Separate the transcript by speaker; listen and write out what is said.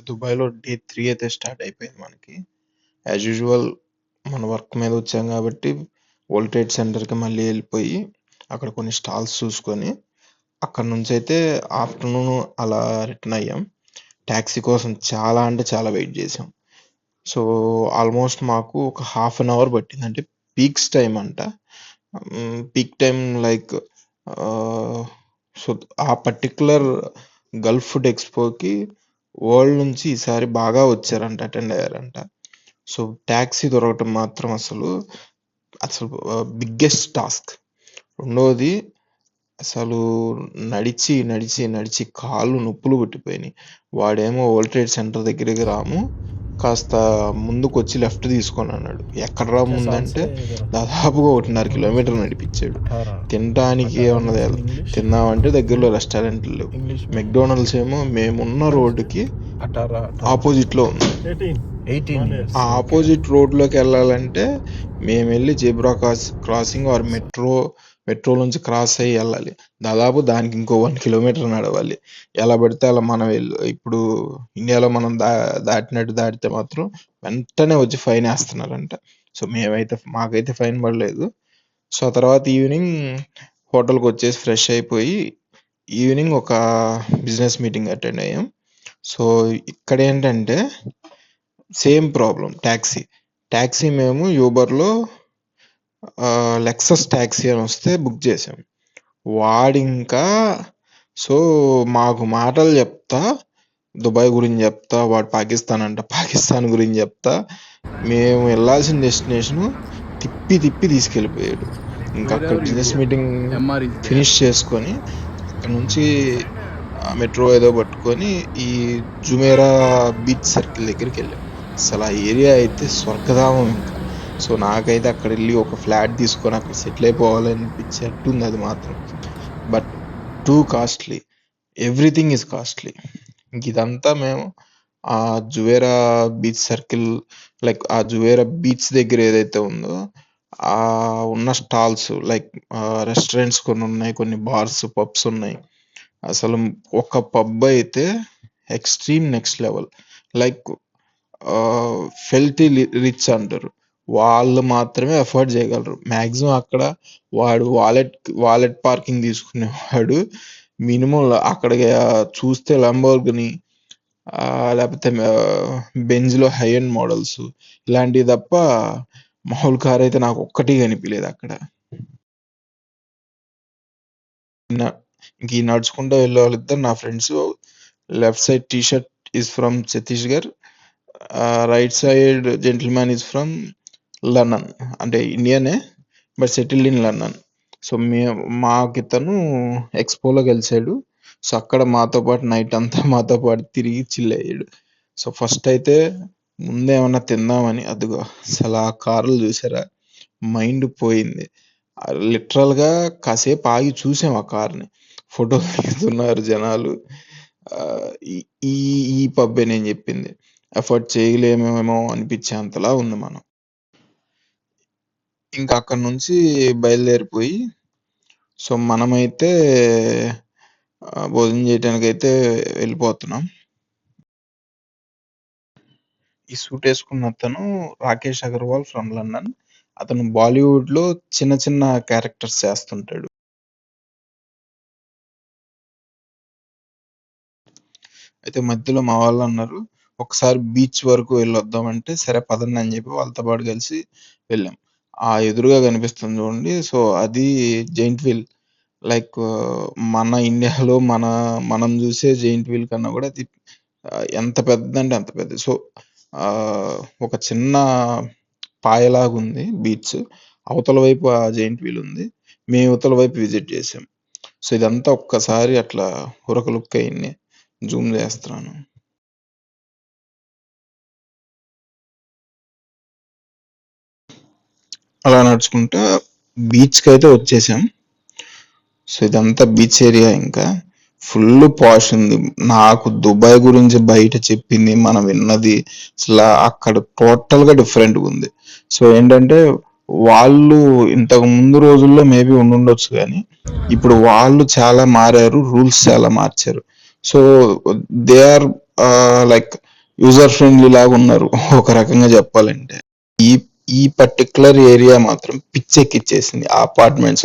Speaker 1: దుబాయ్‌లో డే 3 అయితే స్టార్ట్ అయిపోయింది మనకి. యాజ్ యూజువల్ మన వర్క్ మీద వచ్చాం కాబట్టి వరల్డ్ ట్రేడ్ సెంటర్‌కి మళ్ళీ ఎళ్ళిపోయి, అక్కడ కొన్ని స్టాల్స్ చూసుకొని, అక్కడి నుంచయితే ఆఫ్టర్‌నూన్ అలా రిటర్న్ అయ్యాం. టాక్సీ కోసం చాలా అంటే చాలా వెయిట్ చేసాం. సో, ఆల్మోస్ట్ మాకు ఒక హాఫ్ అన్ అవర్ పట్టింది. అంటే పీక్స్ టైమ్ అంట. పీక్ టైమ్ లైక్ సో, ఆ పర్టిక్యులర్ గల్ఫ్ ఫుడ్ ఎక్స్‌పోకి వరల్డ్ నుంచి ఈసారి బాగా వచ్చారంట. అటెండ్ అయ్యారంట. సో, టాక్సీ దొరకటం మాత్రం అసలు బిగ్గెస్ట్ టాస్క్. రెండోది అసలు నడిచి కాళ్ళు నొప్పులు పుట్టిపోయినాయి. వాడేమో వరల్డ్ ట్రేడ్ సెంటర్ దగ్గరికి రాము, కాస్త ముందుకొచ్చి లెఫ్ట్ తీసుకోండి అన్నాడు. ఎక్కడరా ముందంటే దాదాపుగా 1.5 కిలోమీటర్ నడిపించాడు. తినడానికి ఏమన్నా తిందామంటే దగ్గరలో రెస్టారెంట్లు లేవు. మెక్డొనాల్డ్స్ ఏమో మేమున్న రోడ్డుకి ఆపోజిట్లో ఉంది. ఆ ఆపోజిట్ రోడ్లోకి వెళ్ళాలంటే మేము వెళ్ళి జెబ్రా క్రాసింగ్ ఆర్ మెట్రో నుంచి క్రాస్ అయ్యి వెళ్ళాలి. దాదాపు దానికి ఇంకో 1 కిలోమీటర్ నడవాలి. ఎలా పడితే అలా మనం ఇప్పుడు ఇండియాలో మనం దాటినట్టు దాటితే మాత్రం వెంటనే వచ్చి ఫైన్ వేస్తున్నారంట. సో మాకైతే ఫైన్ పడలేదు. సో ఆ తర్వాత ఈవినింగ్ హోటల్కి వచ్చేసి ఫ్రెష్ అయిపోయి ఈవినింగ్ ఒక బిజినెస్ మీటింగ్ అటెండ్ అయ్యాం. సో ఇక్కడ ఏంటంటే సేమ్ ప్రాబ్లం. టాక్సీ మేము యూబర్లో లెక్సస్ టాక్సీ అని వస్తే బుక్ చేసాం. వాడింకా సో మాకు మాటలు చెప్తా, దుబాయ్ గురించి చెప్తా, వాడు పాకిస్తాన్ గురించి చెప్తా, మేము వెళ్ళాల్సిన డెస్టినేషన్ తిప్పి తీసుకెళ్ళిపోయాడు. ఇంకా అక్కడ బిజినెస్ మీటింగ్ ఫినిష్ చేసుకొని అక్కడ నుంచి మెట్రో ఏదో పట్టుకొని ఈ జుమేరా బీచ్ సర్కిల్ దగ్గరికి వెళ్ళాం. అసలు ఆ ఏరియా అయితే స్వర్గధామం ఇంకా. సో నాకైతే అక్కడ వెళ్ళి ఒక ఫ్లాట్ తీసుకొని అక్కడ సెటిల్ అయిపోవాలనిపించేట్టుంది అది మాత్రం. But too costly, everything is costly. ఇంక ఇదంతా మేము ఆ జువేరా బీచ్ సర్కిల్ లైక్ ఆ జువేరా బీచ్ దగ్గర ఏదైతే ఉందో ఆ ఉన్న స్టాల్స్ లైక్ రెస్టారెంట్స్ కొన్ని ఉన్నాయి, కొన్ని బార్స్ పబ్స్ ఉన్నాయి. అసలు ఒక పబ్ అయితే extreme next level, like filthy rich అంటారు, వాళ్ళు మాత్రమే అఫోర్డ్ చేయగలరు. మ్యాక్సిమం అక్కడ వాడు వాలెట్ పార్కింగ్ తీసుకునేవాడు మినిమం అక్కడ చూస్తే లంబోర్గిని లేకపోతే బెంజ్లో హై ఎండ్ మోడల్స్ ఇలాంటివి తప్ప మామూలు కార్ అయితే నాకు ఒక్కటి కనిపించలేదు అక్కడ. ఇంక ఈ నడుచుకుంటూ వెళ్ళే వాళ్ళిద్దరు నా friends. Left side T shirt is from Chhattisgarh, right side gentleman is from London, అంటే ఇండియనే but settled in London. So మాకితను ఎక్స్పోలో గెలిచాడు. సో అక్కడ మాతో పాటు నైట్ అంతా మాతో పాటు తిరిగి చిల్ అయ్యాడు. సో ఫస్ట్ అయితే ముందేమన్నా తిందామని, అదిగో అసలు ఆ కార్లు చూసారా, మైండ్ పోయింది. లిటరల్గా కాసేపు ఆగి చూసాం ఆ కార్ని, ఫోటోలు దిగుతున్నారు జనాలు. ఈ పబ్బే నేను చెప్పింది, ఎఫర్ట్ చేయలేమేమో అనిపించేంతలా ఉంది మనం. ఇంకా అక్కడ నుంచి బయలుదేరిపోయి సో మనమైతే భోజనం చేయడానికి అయితే వెళ్ళిపోతున్నాం. ఈ సూట్ వేసుకున్న అతను రాకేష్ అగర్వాల్ ఫ్రమ్ లండన్. అతను బాలీవుడ్ లో చిన్న క్యారెక్టర్స్ చేస్తుంటాడు. అయితే మధ్యలో మా వాళ్ళు అన్నారు ఒకసారి బీచ్ వరకు వెళ్ళొద్దాం అంటే సరే పదండి అని చెప్పి వాళ్ళతో పాటు కలిసి వెళ్ళాం. ఆ ఎదురుగా కనిపిస్తుంది చూడండి, సో అది జైంట్ వీల్. లైక్ మన ఇండియాలో మనం చూసే జైంట్ వీల్ కన్నా కూడా అది ఎంత పెద్దదంటే అంత పెద్ద. సో ఒక చిన్న పాయలాగా ఉంది బీచ్, అవతల వైపు ఆ జైంట్ వీల్ ఉంది, మేము అవతల వైపు విజిట్ చేసాం. సో ఇదంతా ఒక్కసారి అట్లా ఉరక లుక్ అయింది, జూమ్ చేస్తున్నాను. అలా నడుచుకుంటా బీచ్కి అయితే వచ్చేసాం. సో ఇదంతా బీచ్ ఏరియా, ఇంకా ఫుల్ పాష్ ఉంది. నాకు దుబాయ్ గురించి బయట చెప్పింది మనం విన్నది అసలు అక్కడ టోటల్ గా డిఫరెంట్ ఉంది. సో ఏంటంటే వాళ్ళు ఇంతకు ముందు రోజుల్లో మేబీ ఉండుండొచ్చు కానీ ఇప్పుడు వాళ్ళు చాలా మారారు, రూల్స్ చాలా మార్చారు. So they are like user friendly లాగా ఉన్నారు ఒక రకంగా చెప్పాలంటే. ఈ ఈ పర్టికులర్ ఏరియా మాత్రం పిచ్చెక్కిచ్చేసింది. ఆ అపార్ట్మెంట్స్